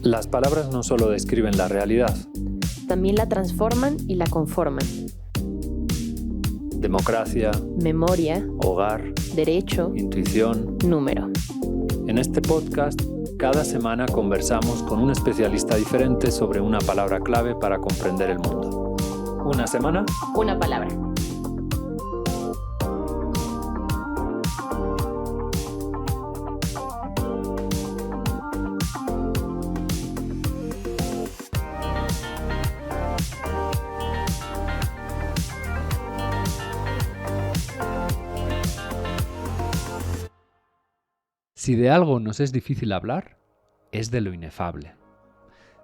Las palabras no solo describen la realidad. También la transforman y la conforman. Democracia, Memoria, hogar, derecho, intuición. número. En este podcast, cada semana conversamos con un especialista diferente sobre una palabra clave para comprender el mundo. Una semana, Una palabra. Si de algo nos es difícil hablar, es de lo inefable,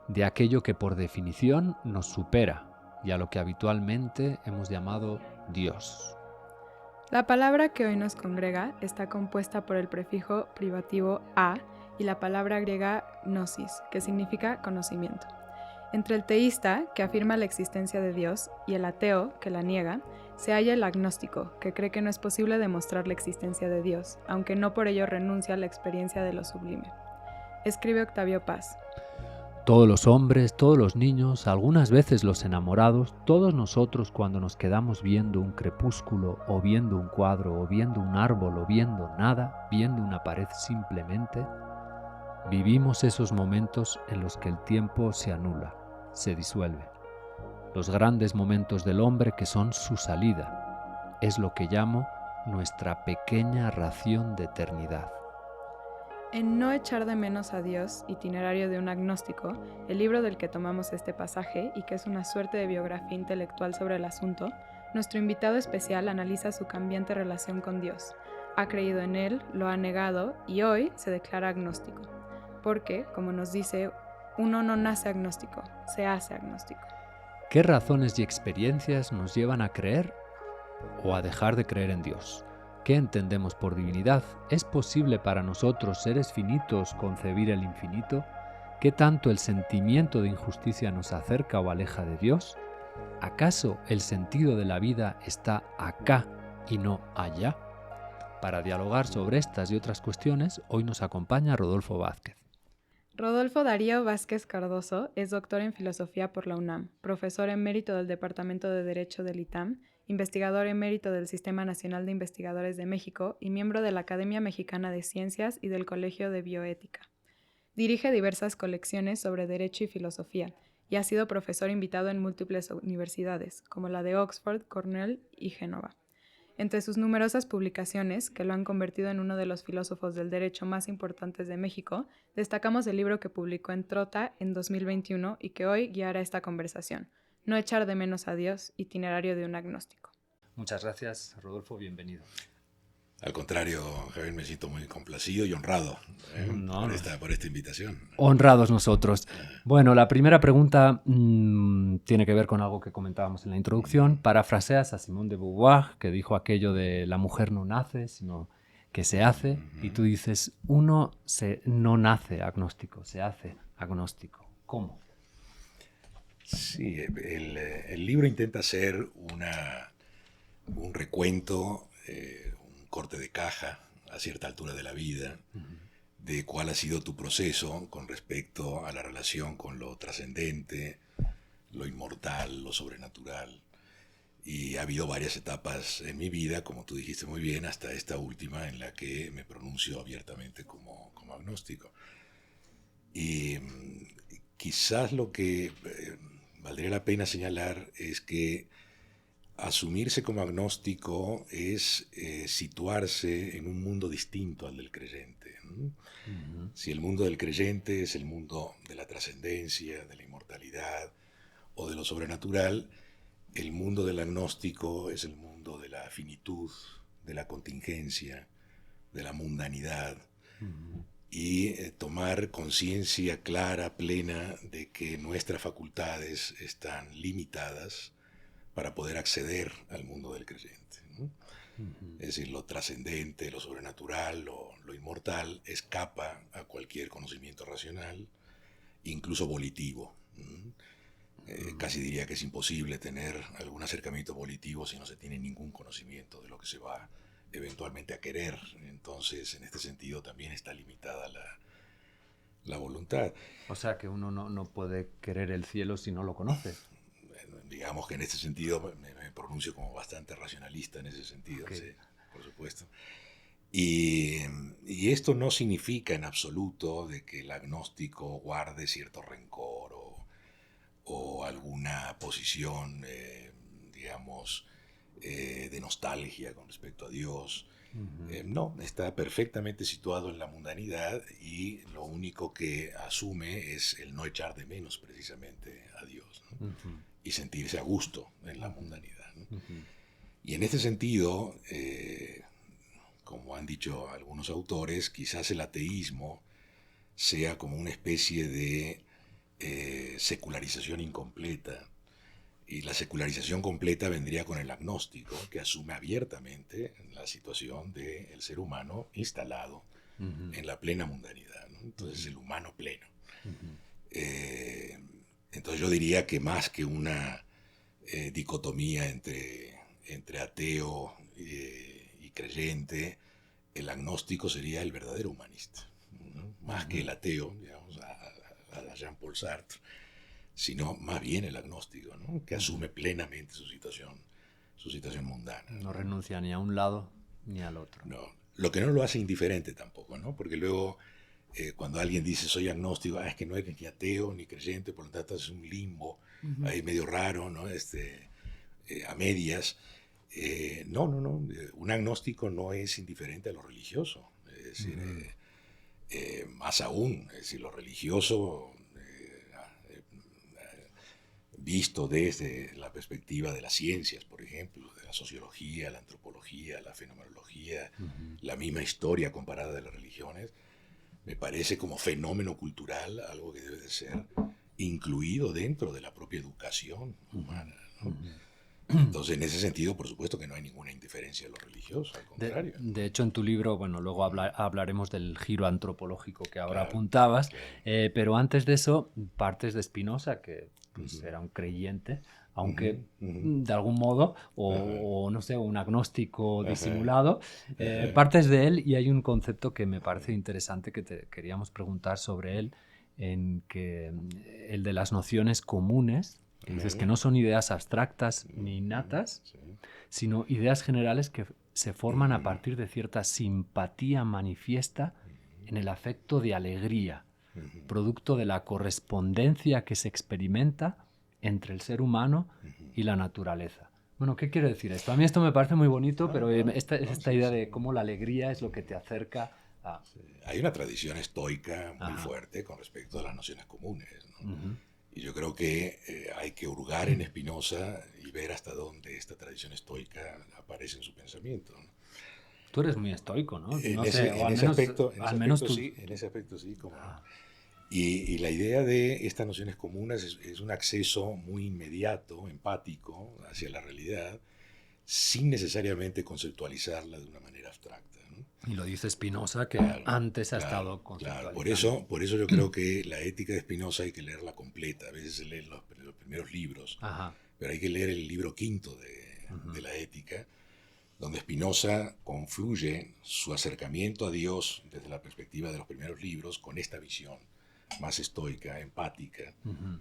de aquello que por definición nos supera y a lo que habitualmente hemos llamado Dios. La palabra que hoy nos congrega está compuesta por el prefijo privativo a y la palabra griega gnosis, que significa conocimiento. Entre el teísta, que afirma la existencia de Dios, y el ateo, que la niega, se halla el agnóstico, que cree que no es posible demostrar la existencia de Dios, aunque no por ello renuncia a la experiencia de lo sublime. Escribe Octavio Paz. Todos los hombres, todos los niños, algunas veces los enamorados, todos nosotros cuando nos quedamos viendo un crepúsculo o viendo un cuadro o viendo un árbol o viendo nada, viendo una pared simplemente, vivimos esos momentos en los que el tiempo se anula, se disuelve. Los grandes momentos del hombre que son su salida, es lo que llamo nuestra pequeña ración de eternidad. En No echar de menos a Dios, itinerario de un agnóstico, el libro del que tomamos este pasaje y que es una suerte de biografía intelectual sobre el asunto, nuestro invitado especial analiza su cambiante relación con Dios. Ha creído en él, lo ha negado y hoy se declara agnóstico. Porque, como nos dice, uno no nace agnóstico, se hace agnóstico. ¿Qué razones y experiencias nos llevan a creer o a dejar de creer en Dios? ¿Qué entendemos por divinidad? ¿Es posible para nosotros, seres finitos, concebir el infinito? ¿Qué tanto el sentimiento de injusticia nos acerca o aleja de Dios? ¿Acaso el sentido de la vida está acá y no allá? Para dialogar sobre estas y otras cuestiones, hoy nos acompaña Rodolfo Vázquez. Rodolfo Darío Vázquez Cardoso es doctor en Filosofía por la UNAM, profesor emérito del Departamento de Derecho del ITAM, investigador emérito del Sistema Nacional de Investigadores de México y miembro de la Academia Mexicana de Ciencias y del Colegio de Bioética. Dirige diversas colecciones sobre Derecho y Filosofía y ha sido profesor invitado en múltiples universidades, como la de Oxford, Cornell y Génova. Entre sus numerosas publicaciones, que lo han convertido en uno de los filósofos del derecho más importantes de México, destacamos el libro que publicó en Trota en 2021 y que hoy guiará esta conversación, No echar de menos a Dios, itinerario de un agnóstico. Muchas gracias, Rodolfo, bienvenido. Al contrario, Javier, me siento muy complacido y honrado por esta invitación. Honrados nosotros. Bueno, la primera pregunta tiene que ver con algo que comentábamos en la introducción. Parafraseas a Simone de Beauvoir, que dijo aquello de la mujer no nace, sino que se hace. Y tú dices, uno no nace agnóstico, se hace agnóstico. ¿Cómo? Sí, el libro intenta hacer un recuento, un corte de caja a cierta altura de la vida, de cuál ha sido tu proceso con respecto a la relación con lo trascendente, lo inmortal, lo sobrenatural. Y ha habido varias etapas en mi vida, como tú dijiste muy bien, hasta esta última en la que me pronuncio abiertamente como agnóstico. Y quizás lo que valdría la pena señalar es que asumirse como agnóstico es situarse en un mundo distinto al del creyente. Si el mundo del creyente es el mundo de la trascendencia, de la inmortalidad o de lo sobrenatural, el mundo del agnóstico es el mundo de la finitud, de la contingencia, de la mundanidad. Y tomar conciencia clara, plena, de que nuestras facultades están limitadas para poder acceder al mundo del creyente, ¿no? Es decir, lo trascendente, lo sobrenatural, lo inmortal, escapa a cualquier conocimiento racional, incluso volitivo. Casi diría que es imposible tener algún acercamiento volitivo si no se tiene ningún conocimiento de lo que se va eventualmente a querer. Entonces, en este sentido, también está limitada la voluntad. O sea que uno no puede querer el cielo si no lo conoce. Digamos que en este sentido me pronuncio como bastante racionalista en ese sentido, Okay. sí, por supuesto. Y esto no significa en absoluto de que el agnóstico guarde cierto rencor o alguna posición, digamos, de nostalgia con respecto a Dios. No, está perfectamente situado en la mundanidad y lo único que asume es el no echar de menos precisamente a Dios, ¿no? Y sentirse a gusto en la mundanidad, ¿no? Y en este sentido, como han dicho algunos autores, quizás el ateísmo sea como una especie de secularización incompleta. Y la secularización completa vendría con el agnóstico, que asume abiertamente la situación del ser humano instalado en la plena mundanidad, ¿no? Entonces, el humano pleno. Entonces yo diría que más que una dicotomía entre ateo y creyente, el agnóstico sería el verdadero humanista, ¿no? Más que el ateo, digamos, a Jean-Paul Sartre, sino más bien el agnóstico, ¿no? Que asume plenamente su situación mundana. No renuncia ni a un lado ni al otro. No, lo que no lo hace indiferente tampoco, ¿no? Porque luego cuando alguien dice soy agnóstico, es que no eres ni ateo ni creyente, por lo tanto es un limbo ahí medio raro, ¿no? A medias. No. Un agnóstico no es indiferente a lo religioso. Es decir, más aún, es decir, lo religioso visto desde la perspectiva de las ciencias, por ejemplo, de la sociología, la antropología, la fenomenología, la misma historia comparada de las religiones, me parece como fenómeno cultural algo que debe de ser incluido dentro de la propia educación humana, ¿no? Entonces, en ese sentido, por supuesto que no hay ninguna indiferencia a lo religioso, al contrario. De hecho, en tu libro, bueno, luego hablaremos del giro antropológico que ahora Claro, apuntabas, claro. pero antes de eso, partes de Spinoza, que pues, era un creyente, aunque de algún modo, o no sé, un agnóstico disimulado, partes de él y hay un concepto que me parece interesante que te queríamos preguntar sobre él, en que el de las nociones comunes, que dices que no son ideas abstractas ni innatas, Sí. sino ideas generales que se forman a partir de cierta simpatía manifiesta en el afecto de alegría, producto de la correspondencia que se experimenta entre el ser humano y la naturaleza. Bueno, ¿qué quiere decir esto? A mí esto me parece muy bonito, pero esta idea de cómo la alegría es lo que te acerca a... Sí. Hay una tradición estoica muy fuerte con respecto a las nociones comunes, ¿no? Y yo creo que hay que hurgar en Spinoza y ver hasta dónde esta tradición estoica aparece en su pensamiento, ¿no? Tú eres muy estoico, ¿no? En No ese, sé, o en al ese menos, aspecto, al menos tú... sí, en ese aspecto sí, como no. Y la idea de estas nociones comunes es un acceso muy inmediato, empático, hacia la realidad, sin necesariamente conceptualizarla de una manera abstracta, ¿no? Y lo dice Spinoza, que Claro, antes ha claro, estado conceptualizando. Claro. Por eso yo creo que la ética de Spinoza hay que leerla completa. A veces se leen los primeros libros, pero hay que leer el libro quinto de la ética, donde Spinoza confluye su acercamiento a Dios desde la perspectiva de los primeros libros con esta visión más estoica, empática,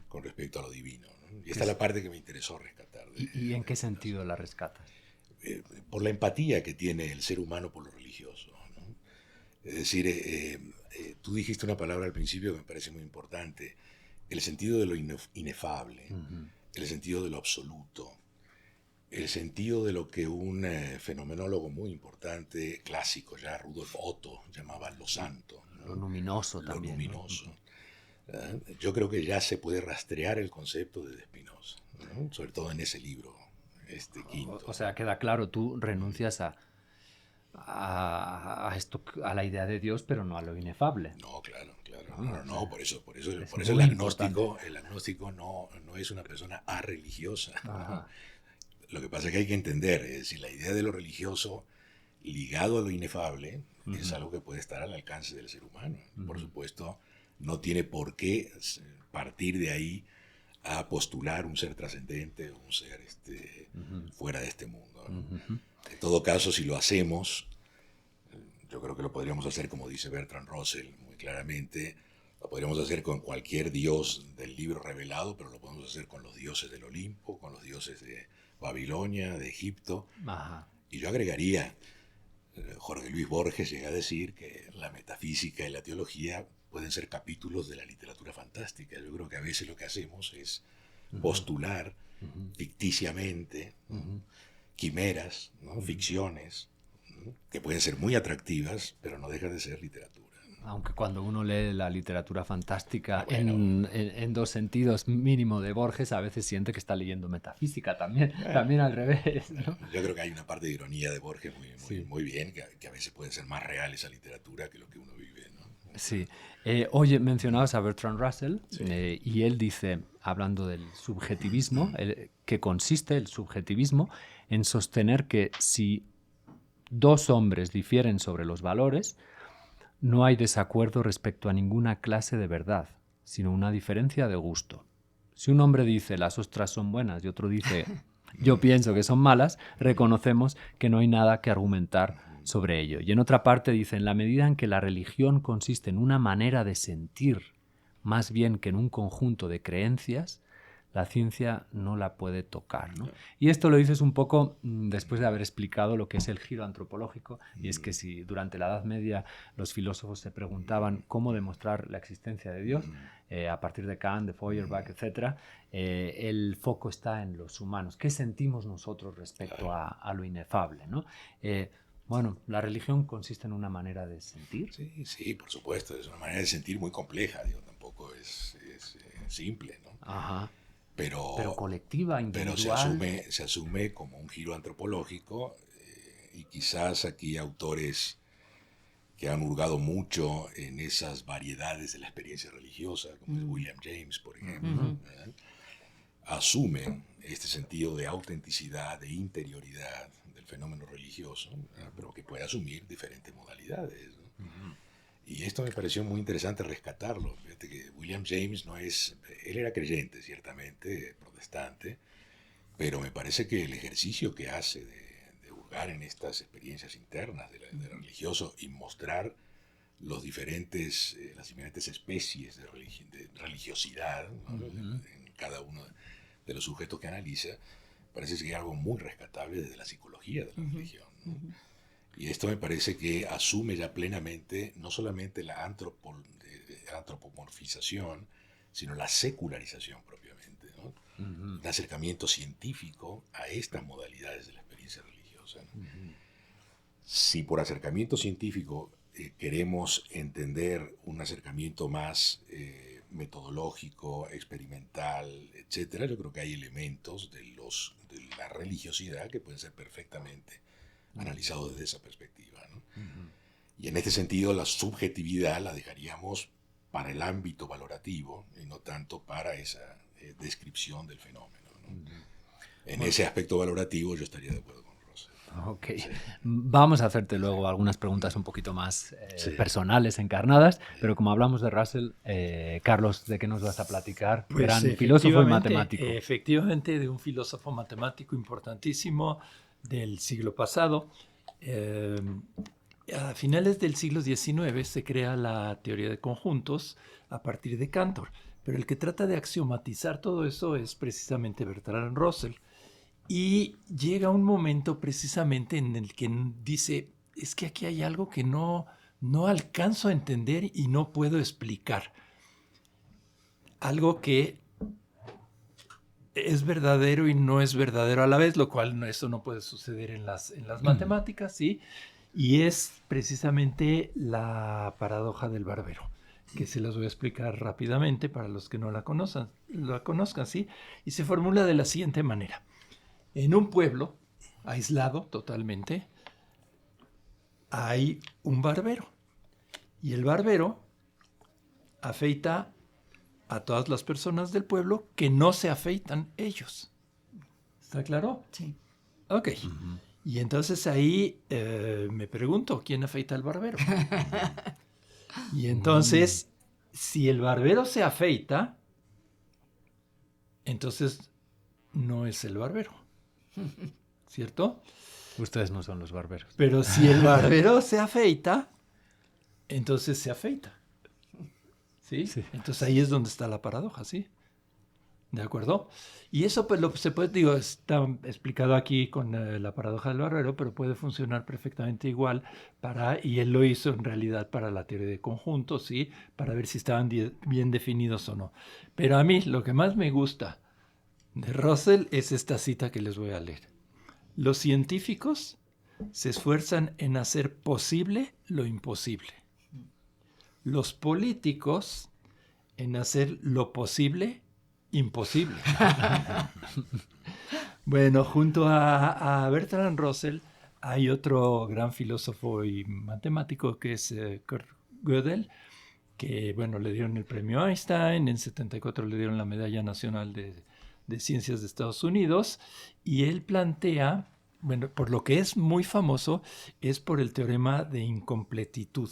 con respecto a lo divino, ¿no? Y esta es la parte que me interesó rescatar. ¿Y en qué sentido la rescatas? Por la empatía que tiene el ser humano por lo religioso, ¿no? Es decir, tú dijiste una palabra al principio que me parece muy importante, el sentido de lo inefable, el sentido de lo absoluto, el sentido de lo que un fenomenólogo muy importante, clásico ya, Rudolf Otto, llamaba lo santo, ¿no? Lo luminoso también. Lo luminoso. ¿No? Yo creo que ya se puede rastrear el concepto de Spinoza, ¿no? Sobre todo en ese libro quinto. O sea, queda claro, tú renuncias a la idea de Dios, pero no a lo inefable. No, claro. No, por eso el agnóstico no es una persona arreligiosa, ¿no? Lo que pasa es que hay que entender, es decir, la idea de lo religioso ligado a lo inefable es algo que puede estar al alcance del ser humano. Por supuesto, no tiene por qué partir de ahí a postular un ser trascendente o un ser fuera de este mundo, ¿no? En todo caso, si lo hacemos, yo creo que lo podríamos hacer como dice Bertrand Russell muy claramente, Lo podríamos hacer con cualquier dios del libro revelado, pero lo podemos hacer con los dioses del Olimpo, con los dioses de Babilonia, de Egipto. Ajá. Y yo agregaría, Jorge Luis Borges llega a decir que la metafísica y la teología pueden ser capítulos de la literatura fantástica. Yo creo que a veces lo que hacemos es postular ficticiamente quimeras, ¿no? Ficciones, ¿no? Que pueden ser muy atractivas, pero no dejan de ser literatura. Aunque cuando uno lee la literatura fantástica Bueno, en dos sentidos mínimo de Borges, a veces siente que está leyendo metafísica también, también al revés, ¿no? Yo creo que hay una parte de ironía de Borges Sí. muy bien, que a veces puede ser más real esa literatura que lo que uno vive, ¿no? Sí. Oye, mencionabas a Bertrand Russell, Sí. y él dice, hablando del subjetivismo, que consiste el subjetivismo en sostener que si dos hombres difieren sobre los valores, no hay desacuerdo respecto a ninguna clase de verdad, sino una diferencia de gusto. Si un hombre dice las ostras son buenas y otro dice yo pienso que son malas, reconocemos que no hay nada que argumentar sobre ello. Y en otra parte dice, en la medida en que la religión consiste en una manera de sentir más bien que en un conjunto de creencias, la ciencia no la puede tocar, ¿no? Y esto lo dices un poco después de haber explicado lo que es el giro antropológico, y es que si durante la Edad Media los filósofos se preguntaban cómo demostrar la existencia de Dios, a partir de Kant, de Feuerbach, etc., el foco está en los humanos. ¿Qué sentimos nosotros respecto a lo inefable, ¿no? Bueno, la religión consiste en una manera de sentir. Sí, sí, por supuesto, es una manera de sentir muy compleja, digo, tampoco es simple, ¿no? Ajá. Pero colectiva, individual. Pero se asume como un giro antropológico, y quizás aquí autores que han hurgado mucho en esas variedades de la experiencia religiosa, como es William James, por ejemplo, asumen este sentido de autenticidad, de interioridad del fenómeno religioso, pero que puede asumir diferentes modalidades, ¿no? Y esto me pareció muy interesante rescatarlo. Fíjate que William James él era creyente, ciertamente, protestante, pero me parece que el ejercicio que hace de hurgar en estas experiencias internas de lo religioso y mostrar las diferentes especies de religiosidad, ¿no? En cada uno de los sujetos que analiza, parece que es algo muy rescatable desde la psicología de la religión, ¿no? Y esto me parece que asume ya plenamente no solamente la antropomorfización, sino la secularización propiamente, ¿no? Un acercamiento científico a estas modalidades de la experiencia religiosa, ¿no? Si por acercamiento científico queremos entender un acercamiento más metodológico, experimental, etcétera, yo creo que hay elementos de la religiosidad que pueden ser perfectamente analizado desde esa perspectiva, ¿no? Y en este sentido la subjetividad la dejaríamos para el ámbito valorativo y no tanto para esa descripción del fenómeno, ¿no? En ese aspecto valorativo yo estaría de acuerdo con Russell. Ok. Sí. Vamos a hacerte luego algunas preguntas un poquito más personales, encarnadas, pero como hablamos de Russell, Carlos, ¿de qué nos vas a platicar? Pues Gran filósofo y matemático. Efectivamente, de un filósofo matemático importantísimo del siglo pasado. A finales del siglo XIX se crea la teoría de conjuntos a partir de Cantor, pero el que trata de axiomatizar todo eso es precisamente Bertrand Russell. Y llega un momento precisamente en el que dice, es que aquí hay algo que no alcanzo a entender y no puedo explicar. Algo que es verdadero y no es verdadero a la vez, lo cual eso no puede suceder en las matemáticas, ¿sí? Y es precisamente la paradoja del barbero, que se las voy a explicar rápidamente para los que no la conozcan, ¿sí? Y se formula de la siguiente manera. En un pueblo, aislado totalmente, hay un barbero. Y el barbero afeita a todas las personas del pueblo que no se afeitan ellos. ¿Está claro? Sí. Ok. Y entonces ahí me pregunto, ¿quién afeita al barbero? Y entonces, si el barbero se afeita, entonces no es el barbero. ¿Cierto? Ustedes no son los barberos. Pero si el barbero se afeita, entonces se afeita. ¿sí? Sí. Entonces ahí es donde está la paradoja, ¿sí? ¿De acuerdo? Y eso pues se puede, digo, está explicado aquí con la paradoja del barbero, pero puede funcionar perfectamente igual y él lo hizo en realidad para la teoría de conjuntos, ¿sí? Para ver si estaban bien definidos o no. Pero a mí lo que más me gusta de Russell es esta cita que les voy a leer. Los científicos se esfuerzan en hacer posible lo imposible. Los políticos en hacer lo posible imposible. Bueno, junto a Bertrand Russell hay otro gran filósofo y matemático que es Kurt Gödel, que bueno, le dieron el premio Einstein, en 74 le dieron la Medalla Nacional de Ciencias de Estados Unidos, y él plantea, bueno, por lo que es muy famoso, es por el teorema de incompletitud.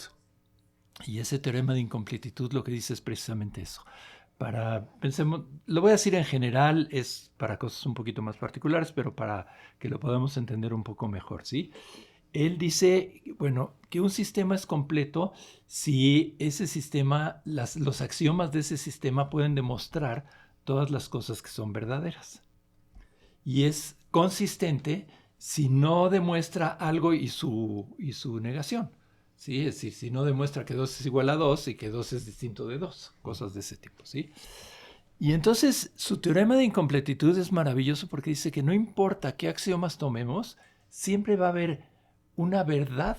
Y ese teorema de incompletitud lo que dice es precisamente eso. Pensemos, lo voy a decir en general, es para cosas un poquito más particulares, pero para que lo podamos entender un poco mejor, ¿sí? Él dice, bueno, que un sistema es completo si ese sistema, los axiomas de ese sistema pueden demostrar todas las cosas que son verdaderas. Y es consistente si no demuestra algo y su negación. ¿Sí? Es decir, si no demuestra que 2 es igual a 2 y que 2 es distinto de 2, cosas de ese tipo, ¿sí? Y entonces su teorema de incompletitud es maravilloso porque dice que no importa qué axiomas tomemos, siempre va a haber una verdad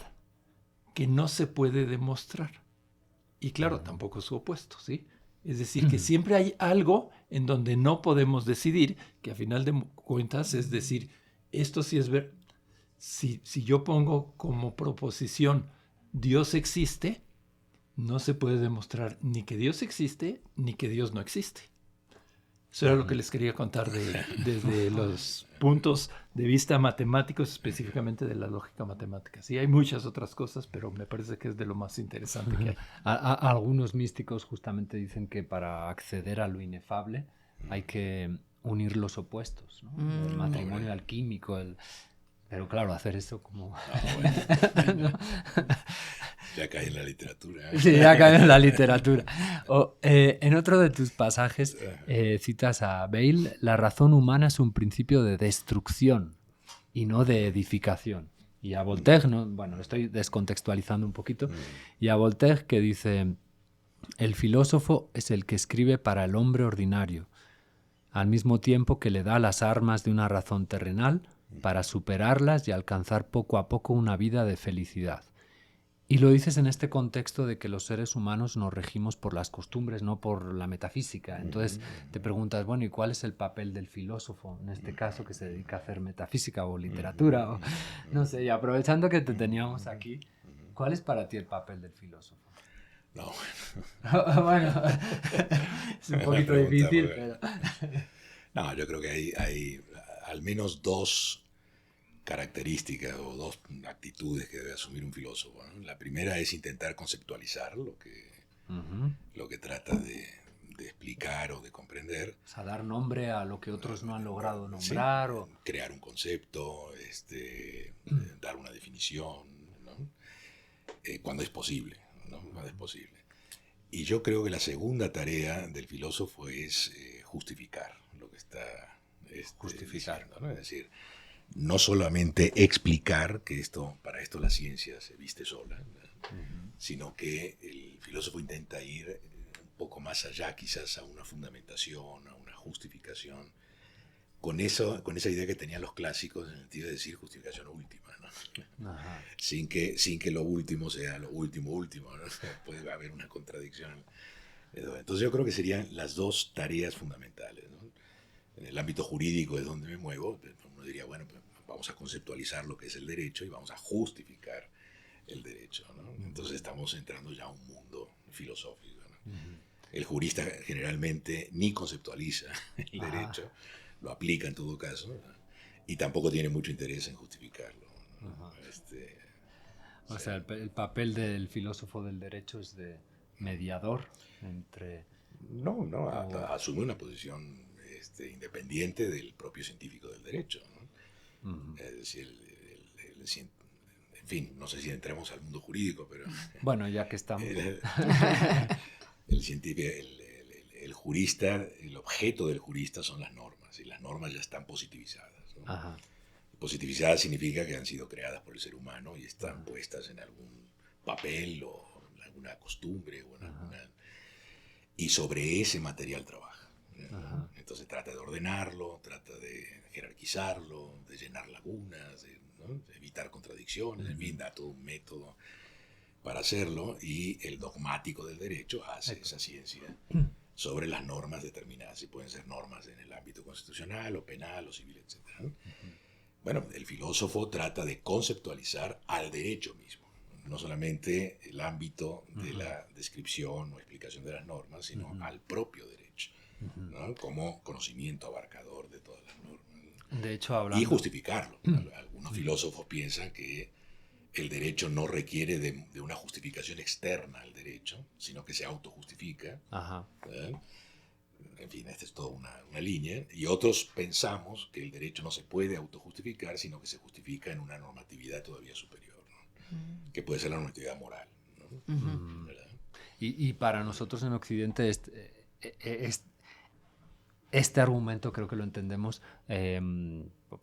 que no se puede demostrar. Y claro, tampoco su opuesto, ¿sí? Es decir, que siempre hay algo en donde no podemos decidir, que a final de cuentas es decir, esto sí es verdad. Si yo pongo como proposición Dios existe, no se puede demostrar ni que Dios existe, ni que Dios no existe. Eso era lo que les quería contar desde los puntos de vista matemáticos, específicamente de la lógica matemática. Sí, hay muchas otras cosas, pero me parece que es de lo más interesante que hay. Algunos místicos justamente dicen que para acceder a lo inefable hay que unir los opuestos, ¿no? El matrimonio alquímico, Pero claro, hacer eso como... Bueno. Ya cae en la literatura. Sí, ya cae en la literatura. En otro de tus pasajes citas a Bale, la razón humana es un principio de destrucción y no de edificación. Y a Voltaire, ¿no? Bueno, estoy descontextualizando un poquito, y a Voltaire que dice, el filósofo es el que escribe para el hombre ordinario, al mismo tiempo que le da las armas de una razón terrenal para superarlas y alcanzar poco a poco una vida de felicidad. Y lo dices en este contexto de que los seres humanos nos regimos por las costumbres, no por la metafísica. Entonces te preguntas, bueno, ¿y cuál es el papel del filósofo, en este caso, que se dedica a hacer metafísica o literatura? O, no sé, y aprovechando que te teníamos aquí, ¿cuál es para ti el papel del filósofo? No, bueno, es un poquito difícil, pero... No, yo creo que hay al menos 2 características o 2 actitudes que debe asumir un filósofo, ¿no? La primera es intentar conceptualizar lo que trata de explicar o de comprender. O sea, dar nombre a lo que otros no han logrado nombrar. Sí, crear un concepto, dar una definición, ¿no? Cuando es posible, ¿no? Cuando es posible. Y yo creo que la segunda tarea del filósofo es justificar lo que está justificando, ¿no? Es decir, no solamente explicar que para esto la ciencia se viste sola, ¿no? Sino que el filósofo intenta ir un poco más allá, quizás a una fundamentación, a una justificación, con esa idea que tenían los clásicos, en el sentido de decir justificación última, ¿no? Sin que lo último sea lo último, ¿no? Puede haber una contradicción. Entonces yo creo que serían las 2 tareas fundamentales, ¿no? En el ámbito jurídico es donde me muevo, uno diría, bueno, pues vamos a conceptualizar lo que es el derecho y vamos a justificar el derecho, ¿no? Entonces estamos entrando ya a un mundo filosófico, ¿no? El jurista generalmente ni conceptualiza el derecho, lo aplica en todo caso, ¿no? Y tampoco tiene mucho interés en justificarlo, ¿no? O sea, el papel del filósofo del derecho es de mediador entre... No, asume una posición independiente del propio científico del derecho, ¿no? Es decir, en fin, no sé si entremos al mundo jurídico, pero... Bueno, ya que estamos... El científico, el jurista, el objeto del jurista son las normas, y las normas ya están positivizadas, ¿no? Ajá. Positivizadas significa que han sido creadas por el ser humano y están puestas en algún papel o en alguna costumbre o en alguna... Y sobre ese material trabaja. Ajá. Entonces trata de ordenarlo, trata de jerarquizarlo, de llenar lagunas, ¿no? De evitar contradicciones, en fin, da todo un método para hacerlo, y el dogmático del derecho hace esa ciencia sobre las normas determinadas, y pueden ser normas en el ámbito constitucional o penal o civil, etc. Bueno, el filósofo trata de conceptualizar al derecho mismo, no solamente el ámbito de la descripción o explicación de las normas, sino al propio derecho, ¿no? Como conocimiento abarcador de todas las normas. De hecho, hablando... Y justificarlo. Algunos filósofos piensan que el derecho no requiere de una justificación externa al derecho, sino que se autojustifica. Ajá. En fin, esta es toda una línea. Y otros pensamos que el derecho no se puede autojustificar, sino que se justifica en una normatividad todavía superior, ¿no? Que puede ser la normatividad moral, ¿no? ¿Verdad? Y para nosotros en Occidente este argumento creo que lo entendemos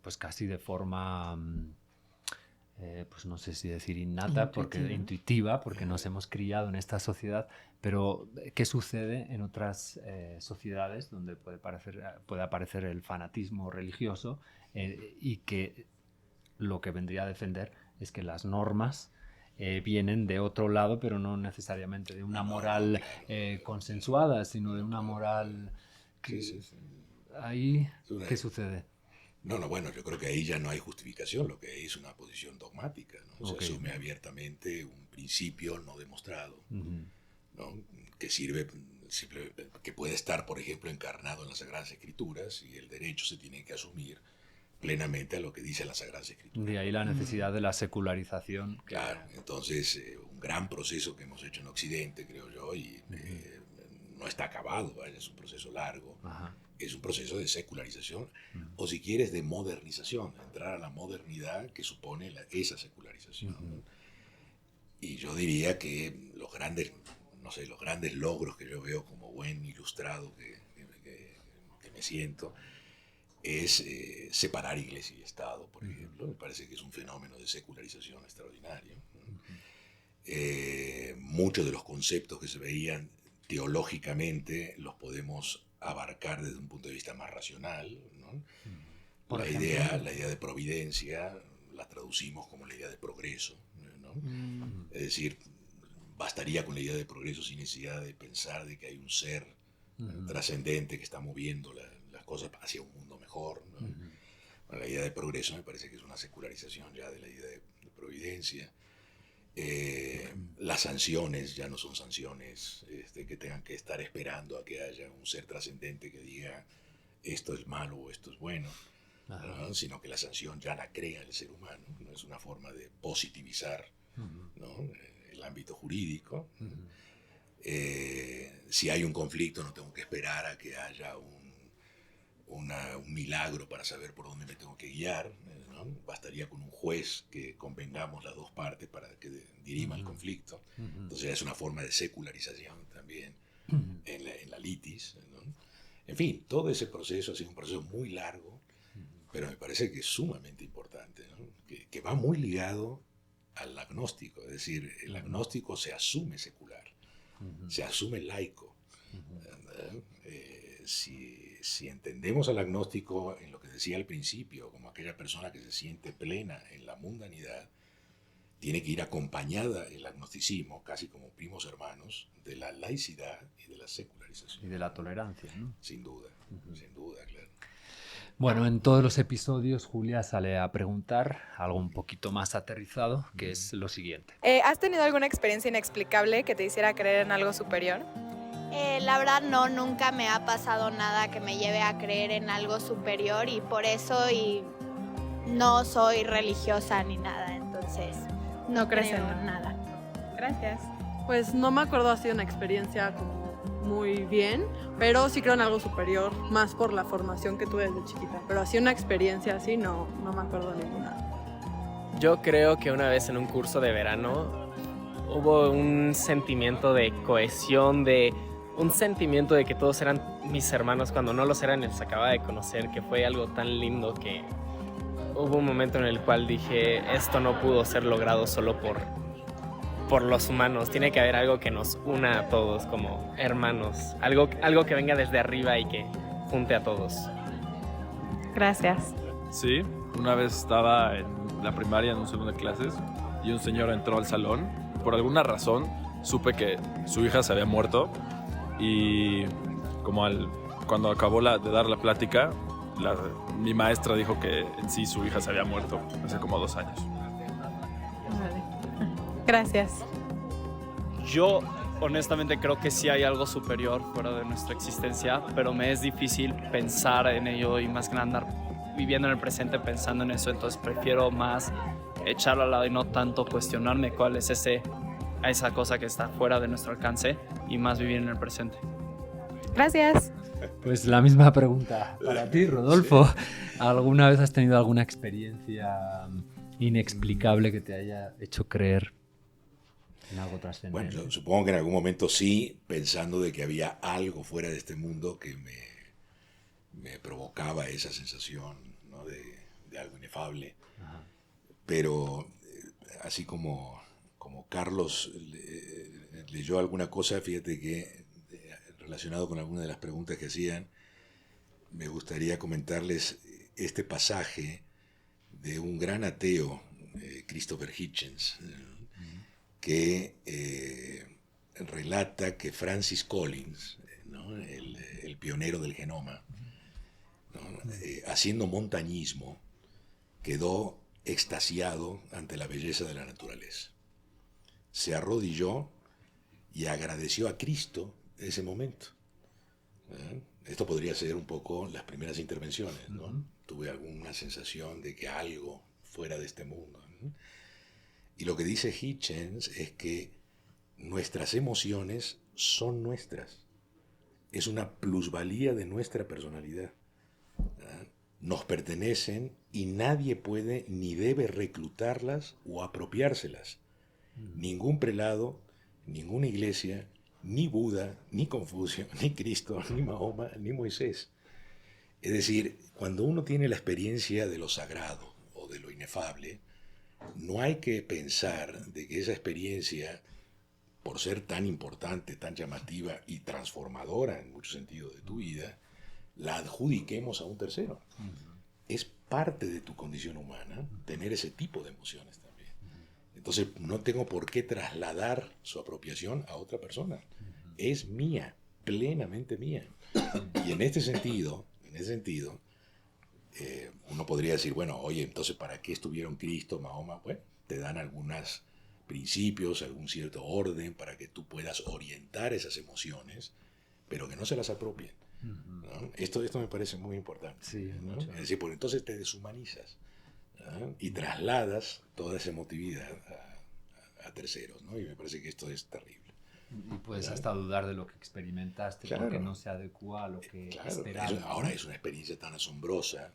pues casi de forma... pues no sé si decir innata, intuitiva, porque nos hemos criado en esta sociedad, pero ¿qué sucede en otras sociedades donde puede aparecer el fanatismo religioso y que lo que vendría a defender es que las normas vienen de otro lado, pero no necesariamente de una moral consensuada, sino de una moral... Sí. Ahí, ¿qué sucede? No, bueno, yo creo que ahí ya no hay justificación, lo que hay es una posición dogmática, ¿no? Se asume abiertamente un principio no demostrado, ¿no? Que sirve, que puede estar, por ejemplo, encarnado en las Sagradas Escrituras, y el derecho se tiene que asumir plenamente a lo que dice las Sagradas Escrituras. De ahí la necesidad de la secularización. Claro, entonces un gran proceso que hemos hecho en Occidente, creo yo, y no está acabado, ¿vale? Es un proceso largo. Ajá. Es un proceso de secularización, o si quieres, de modernización, entrar a la modernidad que supone esa secularización. Y yo diría que los grandes logros que yo veo como buen ilustrado que me siento, es separar Iglesia y Estado, por ejemplo. Me parece que es un fenómeno de secularización extraordinario. Muchos de los conceptos que se veían teológicamente los podemos abarcar desde un punto de vista más racional, ¿no? La idea de providencia la traducimos como la idea de progreso, ¿no? Es decir, bastaría con la idea de progreso sin necesidad de pensar de que hay un ser trascendente que está moviendo las cosas hacia un mundo mejor, ¿no? Bueno, la idea de progreso me parece que es una secularización ya de la idea de providencia. Las sanciones ya no son sanciones que tengan que estar esperando a que haya un ser trascendente que diga esto es malo o esto es bueno, ¿no? Sino que la sanción ya la crea el ser humano, ¿no? Es una forma de positivizar, ¿no? El ámbito jurídico. Si hay un conflicto, no tengo que esperar a que haya un milagro para saber por dónde me tengo que guiar, ¿no? Bastaría con un juez que convengamos las dos partes para que dirima el conflicto. Entonces es una forma de secularización también en la litis, ¿no? En fin, todo ese proceso ha sido un proceso muy largo, pero me parece que es sumamente importante, ¿no? Que va muy ligado al agnóstico, es decir, el agnóstico se asume secular, se asume laico. Si entendemos al agnóstico en lo que decía al principio, como aquella persona que se siente plena en la mundanidad, tiene que ir acompañada el agnosticismo, casi como primos hermanos, de la laicidad y de la secularización. Y de la tolerancia, ¿no? Sin duda, claro. Bueno, en todos los episodios Julia sale a preguntar algo un poquito más aterrizado, que es lo siguiente. ¿Has tenido alguna experiencia inexplicable que te hiciera creer en algo superior? La verdad no, nunca me ha pasado nada que me lleve a creer en algo superior, y por eso no soy religiosa ni nada, entonces No crees creo en nada. Gracias. Pues no me acuerdo, ha sido una experiencia como muy bien, pero sí creo en algo superior, más por la formación que tuve desde chiquita, pero así una experiencia así no me acuerdo ninguna. Yo creo que una vez en un curso de verano hubo un sentimiento de cohesión, de un sentimiento de que todos eran mis hermanos cuando no los eran, los acababa de conocer, que fue algo tan lindo que hubo un momento en el cual dije, esto no pudo ser logrado solo por los humanos, tiene que haber algo que nos una a todos como hermanos, algo que venga desde arriba y que junte a todos. Gracias. Sí, una vez estaba en la primaria en un salón de clases y un señor entró al salón. Por alguna razón supe que su hija se había muerto y cuando acabó de dar la plática, mi maestra dijo que en sí su hija se había muerto hace como 2 años. Vale. Gracias. Yo honestamente creo que sí hay algo superior fuera de nuestra existencia, pero me es difícil pensar en ello y más que nada andar viviendo en el presente pensando en eso, entonces prefiero más echarlo al lado y no tanto cuestionarme cuál es esa cosa que está fuera de nuestro alcance y más vivir en el presente. Gracias. Pues la misma pregunta para ti, Rodolfo. ¿Alguna vez has tenido alguna experiencia inexplicable que te haya hecho creer en algo trascendente? Bueno, yo supongo que en algún momento sí, pensando de que había algo fuera de este mundo que me provocaba esa sensación, ¿no? de algo inefable. Ajá. Pero así como Carlos leyó alguna cosa, fíjate que relacionado con alguna de las preguntas que hacían, me gustaría comentarles este pasaje de un gran ateo, Christopher Hitchens, que relata que Francis Collins, ¿no? el pionero del genoma, ¿no? Haciendo montañismo, quedó extasiado ante la belleza de la naturaleza. Se arrodilló y agradeció a Cristo ese momento. Esto podría ser un poco las primeras intervenciones, ¿no? Uh-huh. Tuve alguna sensación de que algo fuera de este mundo, ¿no? Y lo que dice Hitchens es que nuestras emociones son nuestras. Es una plusvalía de nuestra personalidad. Nos pertenecen y nadie puede ni debe reclutarlas o apropiárselas. Ningún prelado, ninguna iglesia, ni Buda, ni Confucio, ni Cristo, ni Mahoma, ni Moisés. Es decir, cuando uno tiene la experiencia de lo sagrado o de lo inefable, no hay que pensar de que esa experiencia, por ser tan importante, tan llamativa y transformadora en muchos sentidos de tu vida, la adjudiquemos a un tercero. Uh-huh. Es parte de tu condición humana tener ese tipo de emociones también. Uh-huh. Entonces no tengo por qué trasladar su apropiación a otra persona. Uh-huh. Es mía, plenamente mía. Y en este sentido, uno podría decir, bueno, oye, entonces ¿para qué estuvieron Cristo, Mahoma? Bueno, te dan algunos principios, algún cierto orden para que tú puedas orientar esas emociones, pero que no se las apropien. ¿No? Esto me parece muy importante. Sí, ¿no? Es decir, porque entonces te deshumanizas, ¿no? Y trasladas toda esa emotividad a terceros, ¿no? Y me parece que esto es terrible. Y puedes hasta dudar de lo que experimentaste, claro, porque no se adecua a lo que esperabas. Ahora es una experiencia tan asombrosa,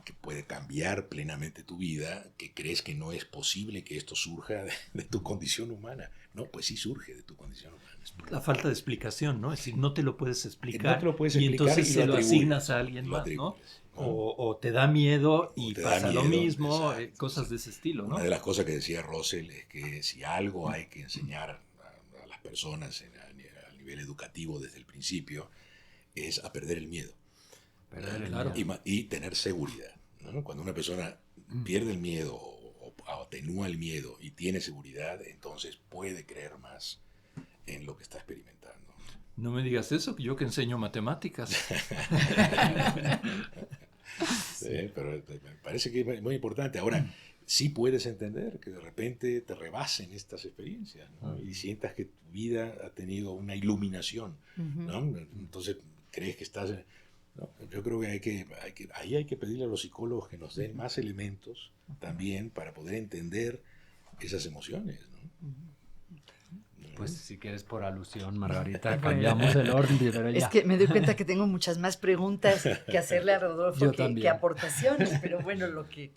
que puede cambiar plenamente tu vida, que crees que no es posible que esto surja de tu condición humana. No, pues sí surge de tu condición humana. La falta de explicación, ¿no? Es decir, no te lo puedes explicar. No te lo puedes y explicar entonces se lo asignas a alguien más, ¿no? O te da miedo y pasa lo mismo, cosas de ese estilo, ¿no? Una de las cosas que decía Russell es que si algo hay que enseñar a las personas a nivel educativo desde el principio es a perder el miedo. Y tener seguridad, ¿no? Cuando una persona pierde el miedo o atenúa el miedo y tiene seguridad, entonces puede creer más en lo que está experimentando. No me digas eso, yo que enseño matemáticas. Sí, pero me parece que es muy importante. Ahora, sí puedes entender que de repente te rebasen estas experiencias, ¿no? Y sientas que tu vida ha tenido una iluminación, ¿no? Entonces crees que estás... ¿no? Yo creo que ahí hay que pedirle a los psicólogos que nos den más elementos también para poder entender esas emociones, ¿no? Pues si quieres por alusión, Margarita, cambiamos el orden. Pero ya. Es que me doy cuenta que tengo muchas más preguntas que hacerle a Rodolfo que aportaciones, pero bueno, lo que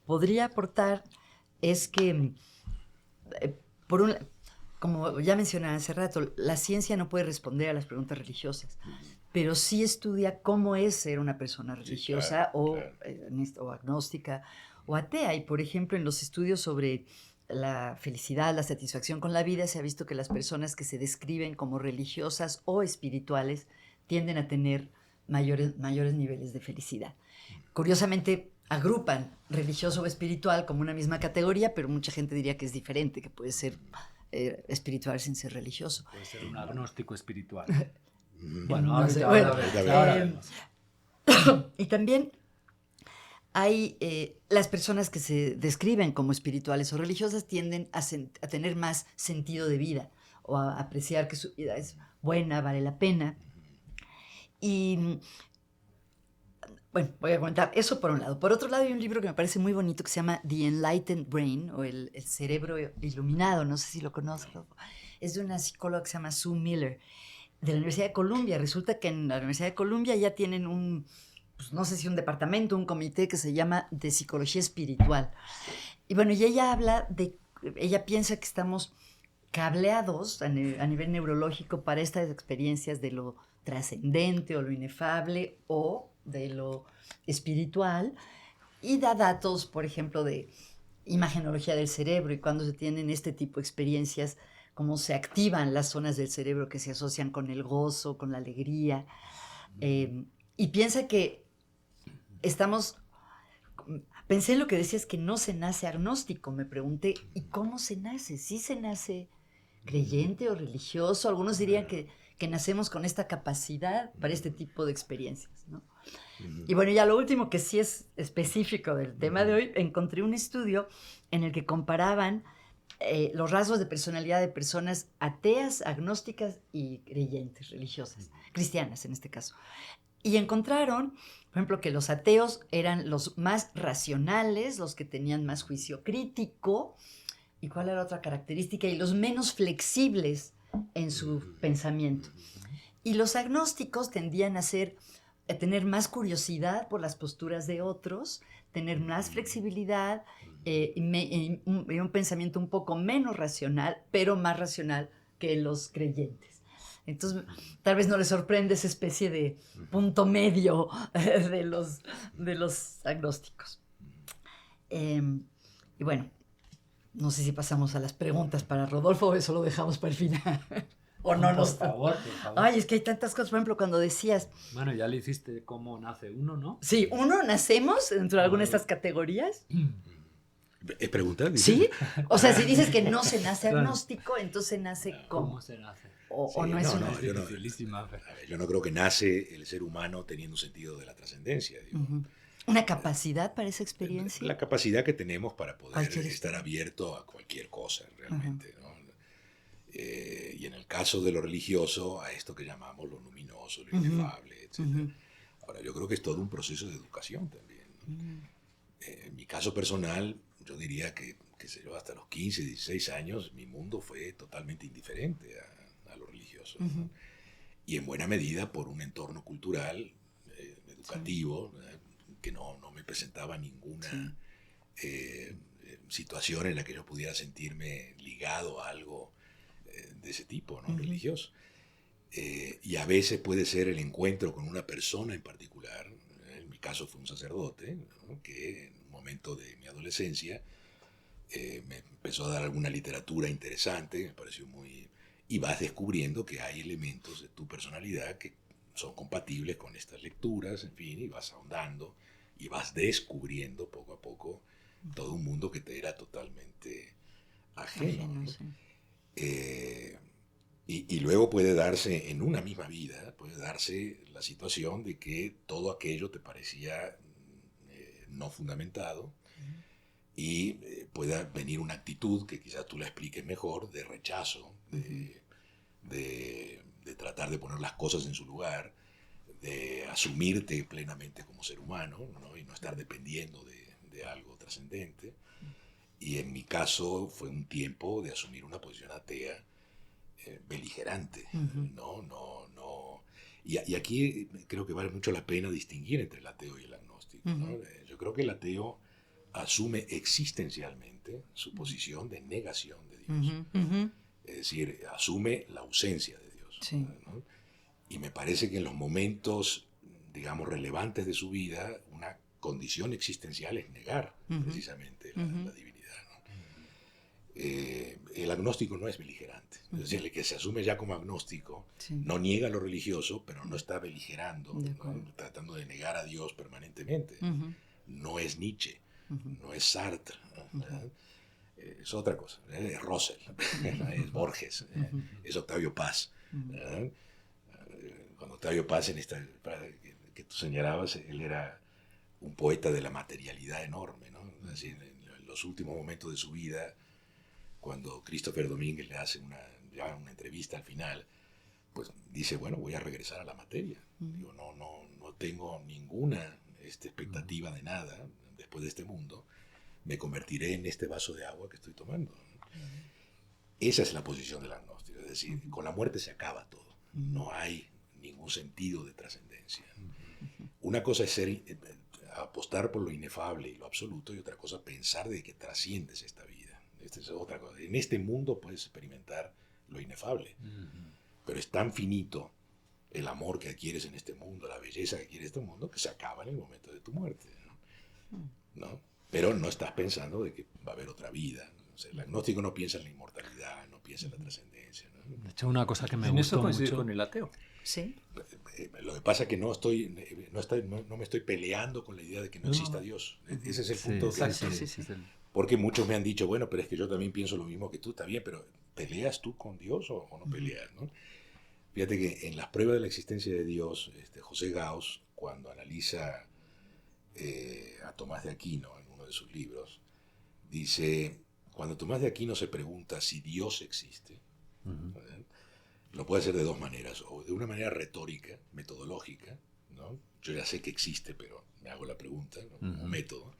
podría aportar es que, como ya mencionaba hace rato, la ciencia no puede responder a las preguntas religiosas, pero sí estudia cómo es ser una persona religiosa o agnóstica o atea. Y por ejemplo, en los estudios sobre la felicidad, la satisfacción con la vida, se ha visto que las personas que se describen como religiosas o espirituales tienden a tener mayores niveles de felicidad. Curiosamente, agrupan religioso o espiritual como una misma categoría, pero mucha gente diría que es diferente, que puede ser espiritual sin ser religioso. Puede ser un agnóstico espiritual. Bueno, ahora veremos. Y también hay las personas que se describen como espirituales o religiosas tienden a tener más sentido de vida o a apreciar que su vida es buena, vale la pena. Y bueno, voy a comentar eso por un lado. Por otro lado, hay un libro que me parece muy bonito que se llama The Enlightened Brain, o el cerebro iluminado, no sé si lo conozco. Es de una psicóloga que se llama Sue Miller, de la Universidad de Columbia. Resulta que en la Universidad de Columbia ya tienen pues no sé si un departamento, un comité que se llama de psicología espiritual. Y bueno, y ella piensa que estamos cableados a nivel neurológico para estas experiencias de lo trascendente o lo inefable o de lo espiritual, y da datos, por ejemplo, de imagenología del cerebro y cuando se tienen este tipo de experiencias, cómo se activan las zonas del cerebro que se asocian con el gozo, con la alegría. Y piensa que pensé en lo que decías, que no se nace agnóstico. Me pregunté, ¿y cómo se nace? ¿Sí se nace creyente o religioso? Algunos dirían que nacemos con esta capacidad para este tipo de experiencias, ¿no? Y bueno, ya lo último que sí es específico del tema de hoy, encontré un estudio en el que comparaban los rasgos de personalidad de personas ateas, agnósticas y creyentes, religiosas, cristianas en este caso. Y encontraron, por ejemplo, que los ateos eran los más racionales, los que tenían más juicio crítico, y cuál era otra característica, y los menos flexibles en su pensamiento. Y los agnósticos tendían a tener más curiosidad por las posturas de otros, tener más flexibilidad y un pensamiento un poco menos racional, pero más racional que los creyentes. Entonces, tal vez no les sorprende esa especie de punto medio de los agnósticos. Y bueno, no sé si pasamos a las preguntas para Rodolfo o eso lo dejamos para el final. O no, por favor. Ay, es que hay tantas cosas. Por ejemplo, cuando decías... Bueno, ya le hiciste cómo nace uno, ¿no? Sí, nacemos dentro de alguna de estas categorías. ¿Es pregunta? Sí. O sea, si dices que no se nace agnóstico, entonces nace ¿cómo? ¿Cómo se nace? O no es una... Yo no creo que nace el ser humano teniendo un sentido de la trascendencia. ¿Una capacidad para esa experiencia? La capacidad que tenemos para poder estar abierto a cualquier cosa, realmente, ¿no? Y en el caso de lo religioso, a esto que llamamos lo luminoso, lo inefable, etc. Ahora, yo creo que es todo un proceso de educación también, ¿no? En mi caso personal, yo diría que hasta los 15, 16 años, mi mundo fue totalmente indiferente a lo religioso, ¿no? Y en buena medida por un entorno cultural, educativo, que no me presentaba ninguna situación en la que yo pudiera sentirme ligado a algo de ese tipo, ¿no? Religioso. Y a veces puede ser el encuentro con una persona en particular. En mi caso fue un sacerdote, ¿no? Que en un momento de mi adolescencia me empezó a dar alguna literatura interesante, me pareció muy... Y vas descubriendo que hay elementos de tu personalidad que son compatibles con estas lecturas, en fin, y vas ahondando y vas descubriendo poco a poco todo un mundo que te era totalmente ajeno, ¿no? Sí. Y luego puede darse en una misma vida, puede darse la situación de que todo aquello te parecía no fundamentado y pueda venir una actitud que quizás tú la expliques mejor, de rechazo, de tratar de poner las cosas en su lugar, de asumirte plenamente como ser humano, ¿no? Y no estar dependiendo de algo trascendente. Y en mi caso fue un tiempo de asumir una posición atea beligerante, ¿no? Y aquí creo que vale mucho la pena distinguir entre el ateo y el agnóstico, ¿no? Yo creo que el ateo asume existencialmente su posición de negación de Dios. Es decir, asume la ausencia de Dios. Sí. ¿no? Y me parece que en los momentos, digamos, relevantes de su vida, una condición existencial es negar precisamente la divinidad. ¿no? El agnóstico no es beligerante. Es decir, el que se asume ya como agnóstico no niega lo religioso, pero no está beligerando, ¿no? Tratando de negar a Dios permanentemente. No es Nietzsche, no es Sartre, ¿no? Es otra cosa. Es Russell, es Borges, es Octavio Paz. Cuando Octavio Paz, que tú señalabas, él era un poeta de la materialidad enorme, ¿no? Es decir, en los últimos momentos de su vida, cuando Christopher Domínguez le hace una entrevista al final, pues dice, bueno, voy a regresar a la materia. Digo, no tengo ninguna expectativa de nada después de este mundo. Me convertiré en este vaso de agua que estoy tomando. Esa es la posición del agnóstico. Es decir, con la muerte se acaba todo. No hay ningún sentido de trascendencia. Una cosa es apostar por lo inefable y lo absoluto, y otra cosa pensar de que trasciendes esta vida. Esta es otra cosa. En este mundo puedes experimentar lo inefable, pero es tan finito el amor que adquieres en este mundo, la belleza que adquieres en este mundo, que se acaba en el momento de tu muerte. ¿no? Pero no estás pensando de que va a haber otra vida. O sea, el agnóstico no piensa en la inmortalidad, no piensa en la trascendencia. ¿no? De hecho, una cosa que me gustó mucho... En eso coincide con el ateo. Sí. Lo que pasa es que no me estoy peleando con la idea de que no exista Dios. Ese es el punto. Sí. Porque muchos me han dicho, bueno, pero es que yo también pienso lo mismo que tú, está bien, pero ¿peleas tú con Dios o no peleas? ¿no? Fíjate que en las pruebas de la existencia de Dios, José Gauss, cuando analiza a Tomás de Aquino en uno de sus libros, dice, cuando Tomás de Aquino se pregunta si Dios existe, lo puede hacer de dos maneras, o de una manera retórica, metodológica, ¿no? Yo ya sé que existe, pero me hago la pregunta, ¿no? Un método,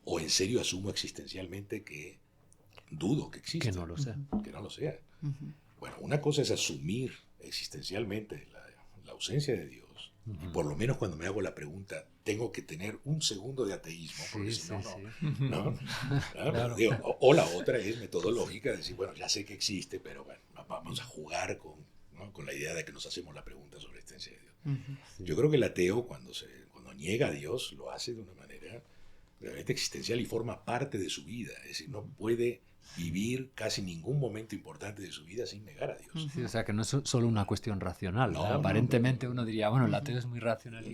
o en serio asumo existencialmente que dudo que existe. Que no lo sea. Que no lo sea. Bueno, una cosa es asumir existencialmente la ausencia de Dios, y por lo menos cuando me hago la pregunta, tengo que tener un segundo de ateísmo, porque si no, no. Claro. Digo, o la otra es metodológica, decir, bueno, ya sé que existe, pero bueno, vamos a jugar con la idea de que nos hacemos la pregunta sobre la existencia de Dios. Yo creo que el ateo, cuando niega a Dios, lo hace de una manera realmente existencial y forma parte de su vida. Es decir, no puede vivir casi ningún momento importante de su vida sin negar a Dios. Sí, o sea, que no es solo una cuestión racional. No, aparentemente uno diría, bueno, el ateo es muy racional.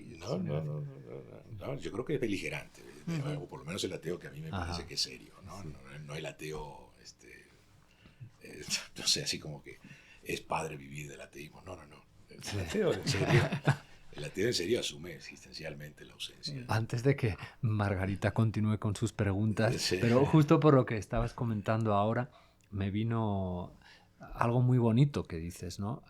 No, yo creo que es beligerante. O por lo menos el ateo que a mí me parece que es serio. No el ateo, no sé, así como que es padre vivir del ateísmo. No. El ateo en serio asume existencialmente la ausencia. Antes de que Margarita continúe con sus preguntas, pero justo por lo que estabas comentando ahora, me vino algo muy bonito que dices, ¿no?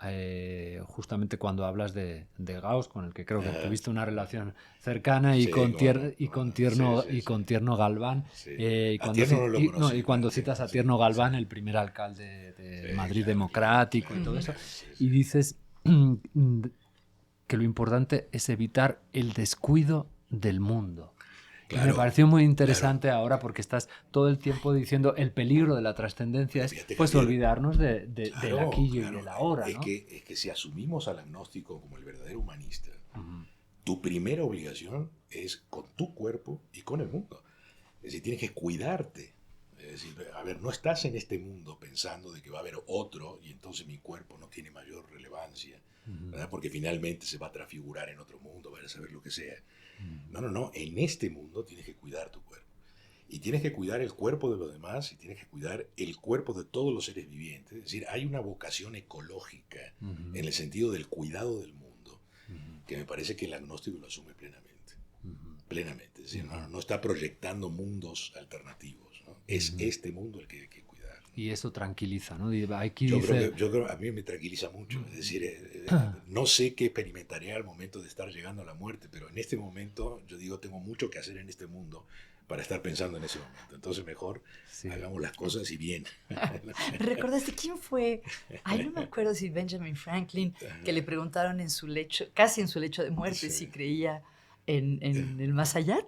Justamente cuando hablas de Gauss, con el que creo que tuviste una relación cercana, y con Tierno Galván. Y cuando citas a Tierno Galván, el primer alcalde de Madrid democrático y todo eso, y dices que lo importante es evitar el descuido del mundo. Claro, y me pareció muy interesante ahora, porque estás todo el tiempo diciendo el peligro de la trascendencia es pues olvidarnos del aquí y del ahora. Es que si asumimos al agnóstico como el verdadero humanista, tu primera obligación es con tu cuerpo y con el mundo. Es decir, tienes que cuidarte. Es decir, a ver, no estás en este mundo pensando de que va a haber otro y entonces mi cuerpo no tiene mayor relevancia, ¿verdad? Porque finalmente se va a transfigurar en otro mundo, vaya a saber lo que sea. No, en este mundo tienes que cuidar tu cuerpo. Y tienes que cuidar el cuerpo de los demás, y tienes que cuidar el cuerpo de todos los seres vivientes. Es decir, hay una vocación ecológica en el sentido del cuidado del mundo, que me parece que el agnóstico lo asume plenamente. Plenamente. Es decir, no está proyectando mundos alternativos, ¿no? Es este mundo el que hay que cuidar. Y eso tranquiliza, ¿no? Yo creo, a mí me tranquiliza mucho. Es decir, no sé qué experimentaré al momento de estar llegando a la muerte, pero en este momento, yo digo, tengo mucho que hacer en este mundo para estar pensando en ese momento. Entonces mejor hagamos las cosas y bien. ¿Recordaste quién fue? Ay, no me acuerdo si Benjamin Franklin, que le preguntaron en su lecho, casi en su lecho de muerte, si creía en el más allá.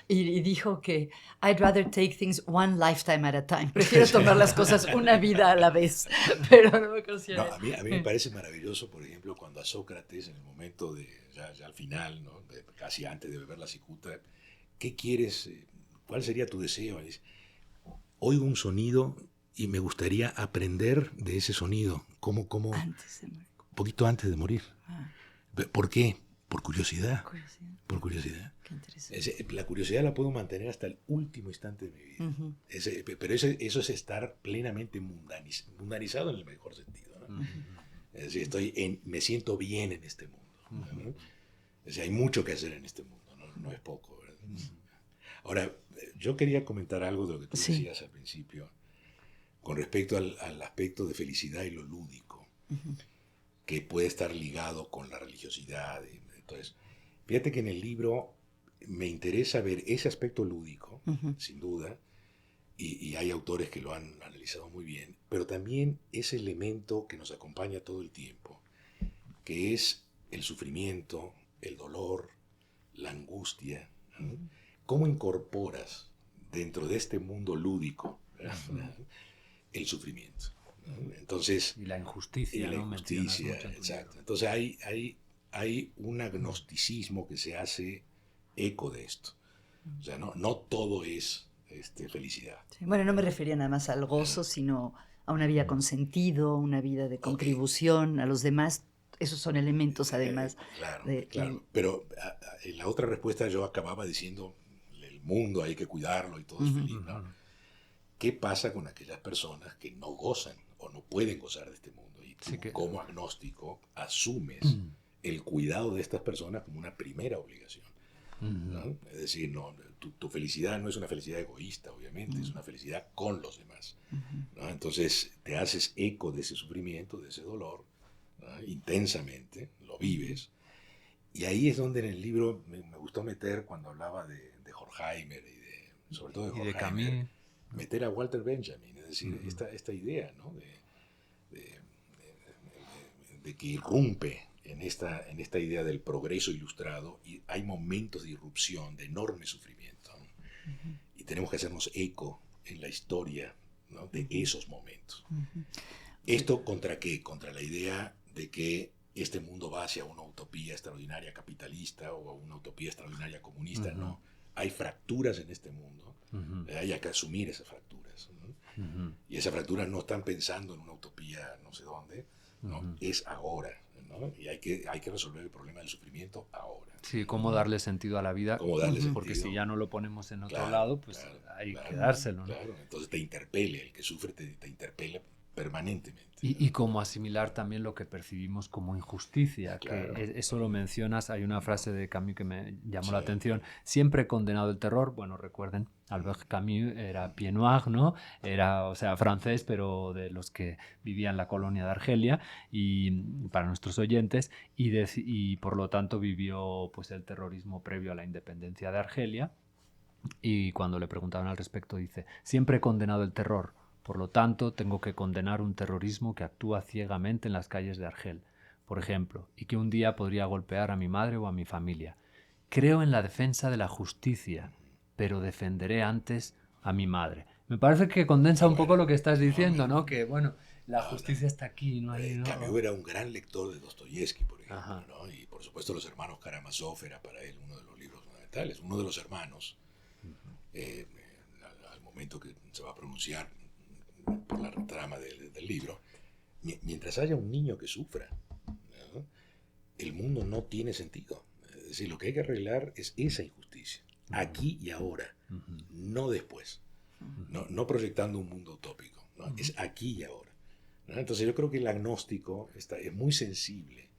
Y dijo que I'd rather take things one lifetime at a time. Prefiero tomar las cosas una vida a la vez. Pero no me considero. No, a mí me parece maravilloso, por ejemplo, cuando a Sócrates, en el momento de, ya al final, ¿no? Casi antes de beber la cicuta, ¿qué quieres? ¿Cuál sería tu deseo? Dice, oigo un sonido y me gustaría aprender de ese sonido. ¿Cómo? Antes de morir. Un poquito antes de morir. ¿Por qué? Por curiosidad. Por curiosidad. Qué interesante. La curiosidad la puedo mantener hasta el último instante de mi vida. Uh-huh. Pero eso es estar plenamente mundanizado en el mejor sentido, ¿no? Uh-huh. Es decir, me siento bien en este mundo. Uh-huh. Es decir, hay mucho que hacer en este mundo, no es poco, ¿verdad? Uh-huh. Ahora, yo quería comentar algo de lo que tú decías al principio, con respecto al aspecto de felicidad y lo lúdico, uh-huh, que puede estar ligado con la religiosidad. Entonces, fíjate que en el libro me interesa ver ese aspecto lúdico, uh-huh, sin duda, y hay autores que lo han analizado muy bien, pero también ese elemento que nos acompaña todo el tiempo, que es el sufrimiento, el dolor, la angustia. Uh-huh. ¿Cómo incorporas dentro de este mundo lúdico, uh-huh, el sufrimiento? Entonces, y la injusticia. Y la injusticia, exacto. Entonces hay un agnosticismo que se hace eco de esto. O sea, no todo es felicidad. Sí, bueno, no me refería nada más al gozo, sino a una vida con sentido, una vida de contribución a los demás. Esos son elementos, además. Claro. Pero en la otra respuesta yo acababa diciendo, el mundo hay que cuidarlo y todo es feliz, ¿no? ¿Qué pasa con aquellas personas que no gozan o no pueden gozar de este mundo? Y tú, como agnóstico, asumes el cuidado de estas personas como una primera obligación, ¿no? Es decir, tu felicidad no es una felicidad egoísta, obviamente, es una felicidad con los demás, ¿no? Entonces te haces eco de ese sufrimiento, de ese dolor, ¿no? Intensamente, lo vives. Y ahí es donde en el libro me gustó meter, cuando hablaba de Horkheimer y sobre todo de Horkheimer, Camus, meter a Walter Benjamin, es decir, esta idea, ¿no? de que irrumpe en esta idea del progreso ilustrado, y hay momentos de irrupción, de enorme sufrimiento, ¿no? Y tenemos que hacernos eco en la historia, ¿no? de esos momentos. ¿Esto contra qué? Contra la idea de que este mundo va hacia una utopía extraordinaria capitalista o a una utopía extraordinaria comunista. No, hay fracturas en este mundo, hay que asumir esas fracturas, ¿no? Y esas fracturas no están pensando en una utopía no sé dónde, no, es ahora, ¿no? Y hay que resolver el problema del sufrimiento ahora. Sí, cómo darle sentido a la vida, porque si ya no lo ponemos en otro lado, pues hay que dárselo, ¿no? Claro, entonces te interpele, el que sufre te interpela permanentemente. Y cómo asimilar también lo que percibimos como injusticia, que eso lo mencionas, hay una frase de Camus que me llamó la atención: siempre condenado el terror. Bueno, recuerden, Albert Camus era pied noir, ¿no? Era, o sea, francés, pero de los que vivían en la colonia de Argelia, y para nuestros oyentes, y por lo tanto vivió pues el terrorismo previo a la independencia de Argelia, y cuando le preguntaban al respecto dice: siempre he condenado el terror. Por lo tanto, tengo que condenar un terrorismo que actúa ciegamente en las calles de Argel, por ejemplo, y que un día podría golpear a mi madre o a mi familia. Creo en la defensa de la justicia, pero defenderé antes a mi madre. Me parece que condensa un poco lo que estás diciendo, ¿no? Que, bueno, la justicia está aquí, ¿no? Camus era un gran lector de Dostoyevsky, por ejemplo, ¿no? Y por supuesto Los hermanos Karamazov era para él uno de los libros fundamentales. Uno de los hermanos, al momento que se va a pronunciar por la trama del libro, mientras haya un niño que sufra, ¿no? El mundo no tiene sentido. Es decir, lo que hay que arreglar es esa injusticia, aquí y ahora, no después, no proyectando un mundo utópico, ¿no? Es aquí y ahora, ¿no? Entonces yo creo que el agnóstico es muy sensible,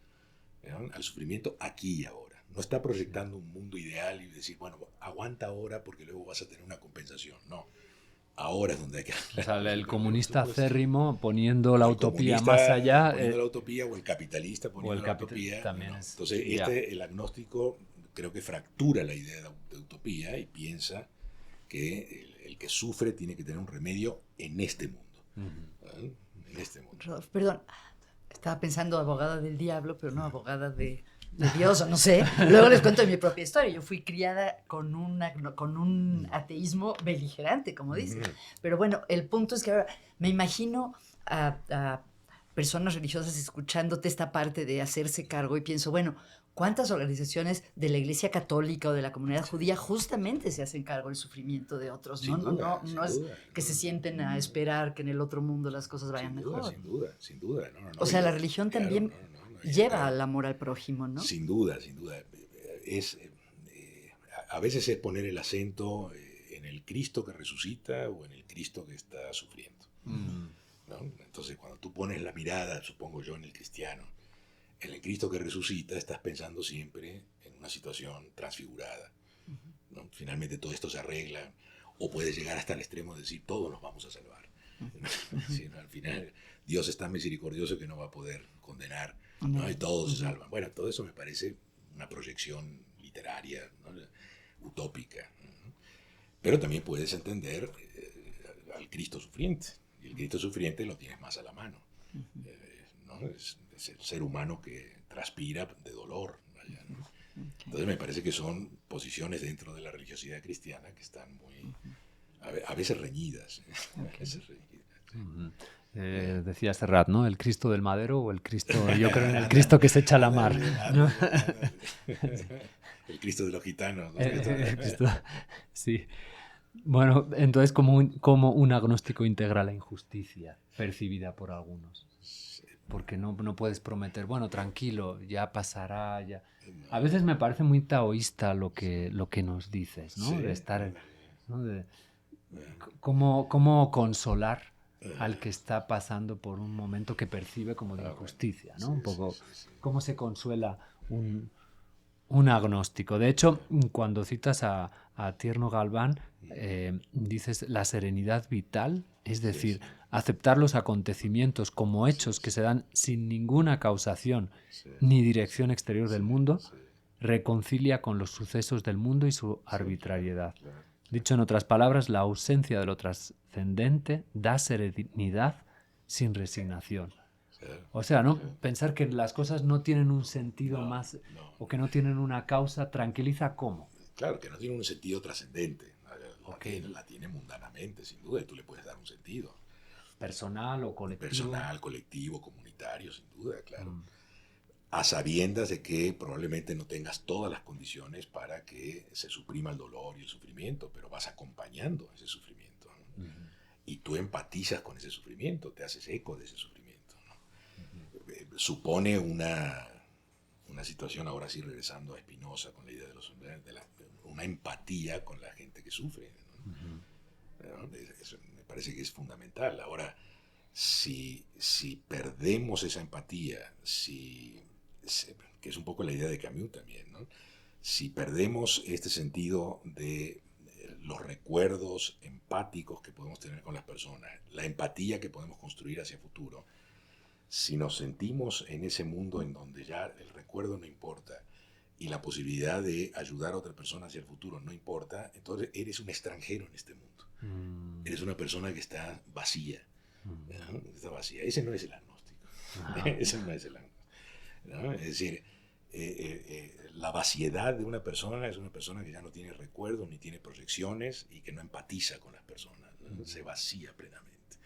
¿no? al sufrimiento aquí y ahora. No está proyectando un mundo ideal y decir, bueno, aguanta ahora porque luego vas a tener una compensación. No. Ahora es donde hay que... O sea, el comunista acérrimo poniendo la utopía más allá... Poniendo la utopía, o el capitalista poniendo la utopía. También no. Entonces, el agnóstico creo que fractura la idea de utopía y piensa que el que sufre tiene que tener un remedio en este mundo. ¿Eh? En este mundo. Rodolfo, perdón, estaba pensando abogada del diablo, pero no abogada de de Dios o no sé. Luego les cuento mi propia historia. Yo fui criada con un ateísmo beligerante, como dicen. Pero bueno, el punto es que ahora me imagino a personas religiosas escuchándote esta parte de hacerse cargo y pienso, bueno, ¿cuántas organizaciones de la Iglesia Católica o de la comunidad judía justamente se hacen cargo del sufrimiento de otros? Sin duda, no es que se sienten a esperar que en el otro mundo las cosas vayan mejor. Sin duda. O sea, la religión también lleva al amor al prójimo, ¿no? Sin duda. A veces es poner el acento en el Cristo que resucita o en el Cristo que está sufriendo. ¿No? Entonces, cuando tú pones la mirada, supongo yo, en el cristiano, en el Cristo que resucita, estás pensando siempre en una situación transfigurada, ¿no? Finalmente todo esto se arregla, o puedes llegar hasta el extremo de decir, todos nos vamos a salvar. Sí, ¿no? Al final, Dios es tan misericordioso que no va a poder condenar, ¿no? Y todos se salvan. Bueno, todo eso me parece una proyección literaria, ¿no? Utópica, ¿no? Pero también puedes entender al Cristo sufriente. Y el Cristo sufriente lo tienes más a la mano, ¿no? Es el ser humano que transpira de dolor, ¿no? Entonces me parece que son posiciones dentro de la religiosidad cristiana que están muy, a veces reñidas. Decía Serrat, ¿no? El Cristo del madero o el Cristo, yo creo en el Cristo que se echa a la mar, ¿no? El Cristo de los gitanos, ¿no? El Cristo, sí. Bueno, entonces, ¿cómo un agnóstico integra la injusticia percibida por algunos? Porque no puedes prometer, bueno, tranquilo, ya pasará, ya. A veces me parece muy taoísta lo que nos dices, ¿no? Sí. De estar, ¿no? ¿Cómo consolar al que está pasando por un momento que percibe como de injusticia, ¿no? Un poco, ¿cómo se consuela un agnóstico? De hecho, cuando citas a Tierno Galván, dices la serenidad vital, es decir, aceptar los acontecimientos como hechos que se dan sin ninguna causación ni dirección exterior del mundo, reconcilia con los sucesos del mundo y su arbitrariedad. Dicho en otras palabras, la ausencia de lo trascendente da serenidad sin resignación. O sea, ¿no? Pensar que las cosas no tienen un sentido más o que no tienen una causa, tranquiliza ¿cómo? Claro, que no tiene un sentido trascendente. La tiene mundanamente, sin duda, y tú le puedes dar un sentido. Personal o colectivo. Personal, colectivo, comunitario, sin duda, claro. A sabiendas de que probablemente no tengas todas las condiciones para que se suprima el dolor y el sufrimiento, pero vas acompañando ese sufrimiento, ¿no? Y tú empatizas con ese sufrimiento, te haces eco de ese sufrimiento, ¿no? Supone una situación, ahora sí regresando a Spinoza con la idea de una empatía con la gente que sufre, ¿no? Eso me parece que es fundamental. Ahora, si perdemos esa empatía, que es un poco la idea de Camus también, ¿no? Si perdemos este sentido de los recuerdos empáticos que podemos tener con las personas, la empatía que podemos construir hacia el futuro, si nos sentimos en ese mundo en donde ya el recuerdo no importa y la posibilidad de ayudar a otra persona hacia el futuro no importa, entonces eres un extranjero en este mundo. Eres una persona que está vacía. ¿No? Está vacía. Ese no es el agnóstico. Ese no es el agnóstico, ¿no? Es decir, la vaciedad de una persona es una persona que ya no tiene recuerdos ni tiene proyecciones y que no empatiza con las personas, ¿no? Se vacía plenamente,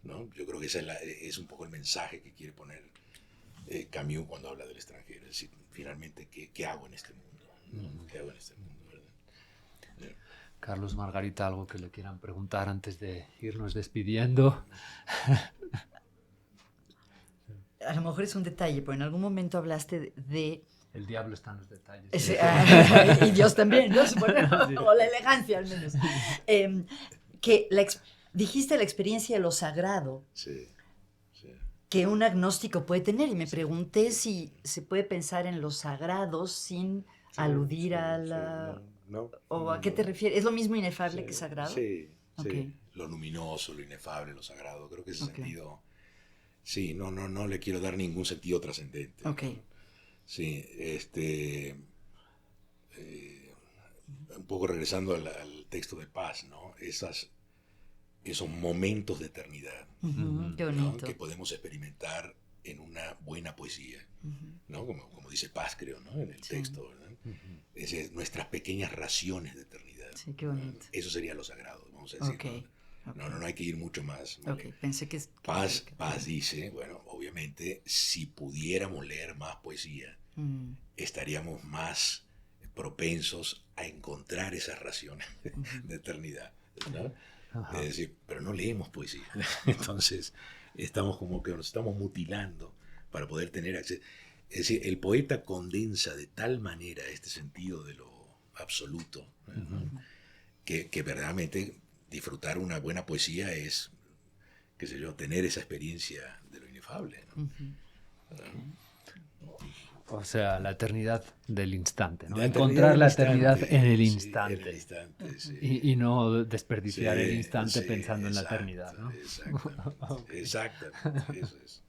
¿no? Yo creo que ese es un poco el mensaje que quiere poner Camus cuando habla del extranjero. Es decir, finalmente, ¿qué hago en este mundo? ¿No? ¿Qué hago en este mundo? ¿Verdad? Carlos, Margarita, algo que le quieran preguntar antes de irnos despidiendo. A lo mejor es un detalle, pero en algún momento hablaste de... El diablo está en los detalles. Y Dios también, ¿no? O la elegancia, al menos. Que dijiste la experiencia de lo sagrado que un agnóstico puede tener. Y me pregunté si se puede pensar en lo sagrado sin aludir a la... ¿O a qué te refieres? ¿Es lo mismo inefable que sagrado? Sí, okay. Sí. Lo luminoso, lo inefable, lo sagrado. Creo que ese sentido... Sí, no le quiero dar ningún sentido trascendente. Okay. ¿No? Sí, un poco regresando al texto de Paz, ¿no? Esos momentos de eternidad, qué bonito. ¿no? Que podemos experimentar en una buena poesía, ¿no? Como dice Paz, creo, ¿no? En el texto, ¿verdad? Es decir, nuestras pequeñas raciones de eternidad. Sí, qué bonito. Eso sería lo sagrado, vamos a decir. Okay. No hay que ir mucho más. Okay. Pensé que Paz dice, bueno, obviamente, si pudiéramos leer más poesía, estaríamos más propensos a encontrar esas raciones de eternidad, ¿no? Es decir, pero no leemos poesía. Entonces, estamos como que nos estamos mutilando para poder tener acceso. Es decir, el poeta condensa de tal manera este sentido de lo absoluto, ¿no? que verdaderamente disfrutar una buena poesía es, qué sé yo, tener esa experiencia de lo inefable, ¿no? O sea, la eternidad del instante, ¿no? La encontrar la eternidad instante, en el sí, instante. en el instante, sí. Y no desperdiciar Sí, el instante sí, pensando en la exacto, eternidad, ¿no? Exactamente, eso es.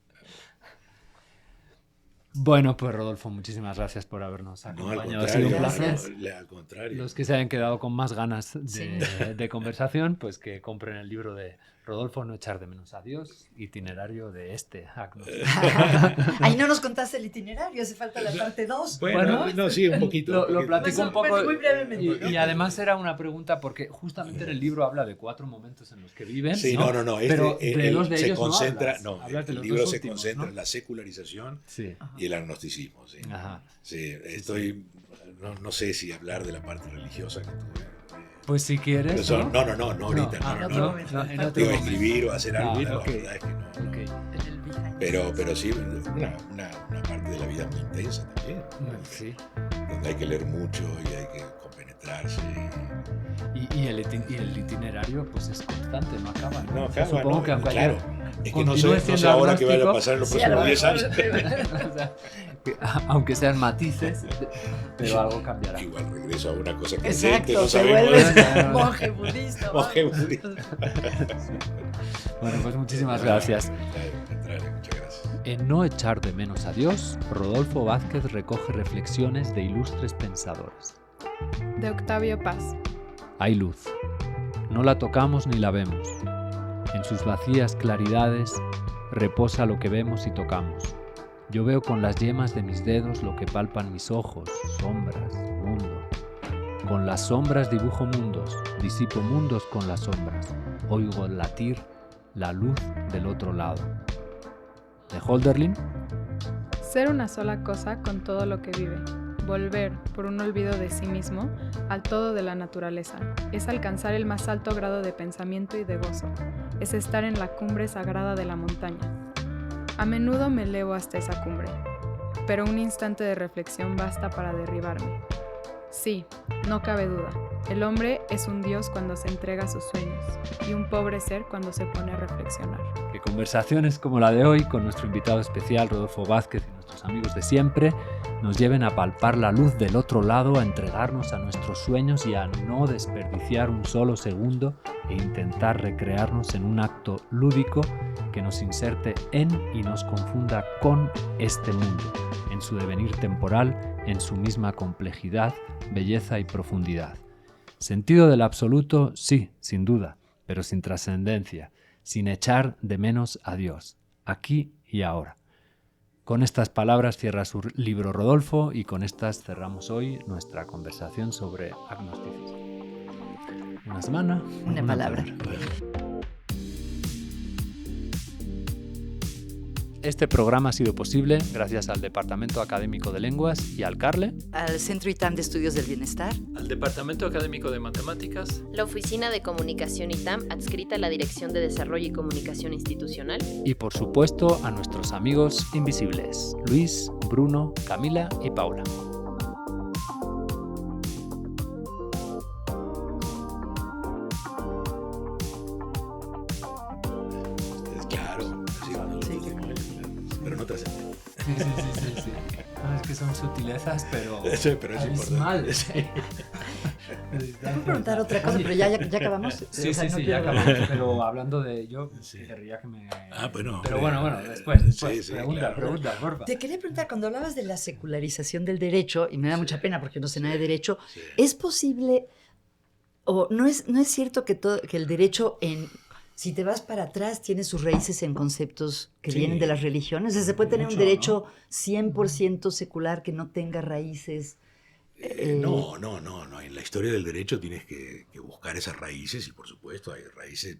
Bueno, pues Rodolfo, muchísimas gracias por habernos acompañado. Ha sido un placer. Al contrario. Los que se hayan quedado con más ganas de conversación, pues que compren el libro de Rodolfo, No echar de menos a Dios, itinerario de este agnosticismo. Ahí no nos contaste el itinerario, hace falta la parte 2. Bueno, no, sí, un poquito. Lo platico un poco. Muy brevemente. Y además era una pregunta porque justamente en el libro habla de 4 momentos en los que viven. Sí, no. Pero de dos de se ellos concentra, hablas de el los libro dos se últimos, concentra ¿no? en la secularización Sí. y el agnosticismo. Sí, Ajá. sí estoy, no sé si hablar de la parte religiosa que tuve. Pues si quieres. Eso, no, ahorita, no. Digo, escribir o hacer algo, la verdad es que no. Okay. Pero sí, una parte de la vida muy intensa también. Sí. Donde hay que leer mucho y hay que compenetrarse. Y el itinerario pues es constante, no acaba. No acaba, supongo que aunque claro. Es que no continúe sé siendo ahora qué vaya a agnóstico, pasar en los próximos 10 años. O sea, aunque sean matices, pero algo cambiará. Igual regreso a una cosa que exacto, no te sabemos. vuelves monje budista. Monje budista. Bueno, pues muchísimas gracias. Muchas gracias. En No echar de menos a Dios, Rodolfo Vázquez recoge reflexiones de ilustres pensadores. De Octavio Paz. Hay luz. No la tocamos ni la vemos. En sus vacías claridades reposa lo que vemos y tocamos. Yo veo con las yemas de mis dedos lo que palpan mis ojos, sombras, mundo. Con las sombras dibujo mundos, disipo mundos con las sombras. Oigo latir la luz del otro lado. ¿De Hölderlin? Ser una sola cosa con todo lo que vive. Volver, por un olvido de sí mismo, al todo de la naturaleza. Es alcanzar el más alto grado de pensamiento y de gozo. Es estar en la cumbre sagrada de la montaña. A menudo me elevo hasta esa cumbre, pero un instante de reflexión basta para derribarme. Sí, no cabe duda, el hombre es un dios cuando se entrega a sus sueños y un pobre ser cuando se pone a reflexionar. Que conversaciones como la de hoy con nuestro invitado especial Rodolfo Vázquez y nuestros amigos de siempre nos lleven a palpar la luz del otro lado, a entregarnos a nuestros sueños y a no desperdiciar un solo segundo e intentar recrearnos en un acto lúdico que nos inserte en y nos confunda con este mundo, en su devenir temporal, en su misma complejidad, belleza y profundidad. Sentido del absoluto, sí, sin duda, pero sin trascendencia, sin echar de menos a Dios, aquí y ahora. Con estas palabras cierra su libro Rodolfo y con estas cerramos hoy nuestra conversación sobre agnosticismo. Una semana, una palabra. Este programa ha sido posible gracias al Departamento Académico de Lenguas y al CARLE, al Centro ITAM de Estudios del Bienestar, al Departamento Académico de Matemáticas, la Oficina de Comunicación ITAM adscrita a la Dirección de Desarrollo y Comunicación Institucional y por supuesto a nuestros amigos invisibles, Luis, Bruno, Camila y Paula. Sí. No, es que son sutilezas, pero sí, pero es importante. Sí. Puedo preguntar otra cosa, pero ya acabamos. Sí, ya acabamos. Pero hablando de yo, querría que me. Bueno. Pero bueno, después. Sí, pregunta, porfa. Te quería preguntar, cuando hablabas de la secularización del derecho, y me da mucha pena porque no sé nada de derecho, ¿es posible o no es cierto que el derecho si te vas para atrás, tiene sus raíces en conceptos que Sí. vienen de las religiones. O sea, se puede tener un Mucho, derecho 100% secular que no tenga raíces. No. En la historia del derecho tienes que buscar esas raíces y por supuesto hay raíces.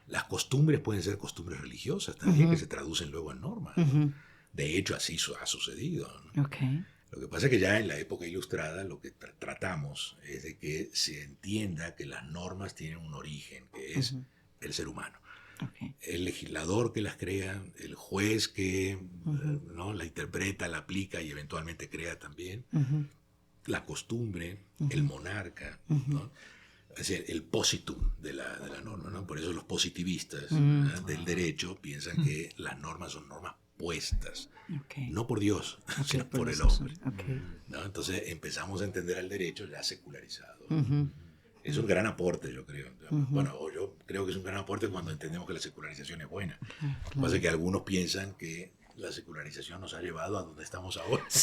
Las costumbres pueden ser costumbres religiosas también que se traducen luego en normas. ¿no? De hecho, así ha sucedido. ¿no? Okay. Lo que pasa es que ya en la época ilustrada lo que tratamos es de que se entienda que las normas tienen un origen, que es el ser humano. Okay. El legislador que las crea, el juez que ¿no? la interpreta, la aplica y eventualmente crea también, la costumbre, el monarca, ¿no? Es decir, el positum de la norma. ¿no? Por eso los positivistas del derecho piensan que las normas son normas puestas, no por Dios, sino por el hombre. ¿no? Entonces empezamos a entender al derecho ya secularizado. Es un gran aporte, yo creo. Bueno, yo creo que es un gran aporte cuando entendemos que la secularización es buena. Lo que pasa es que algunos piensan que la secularización nos ha llevado a donde estamos ahora.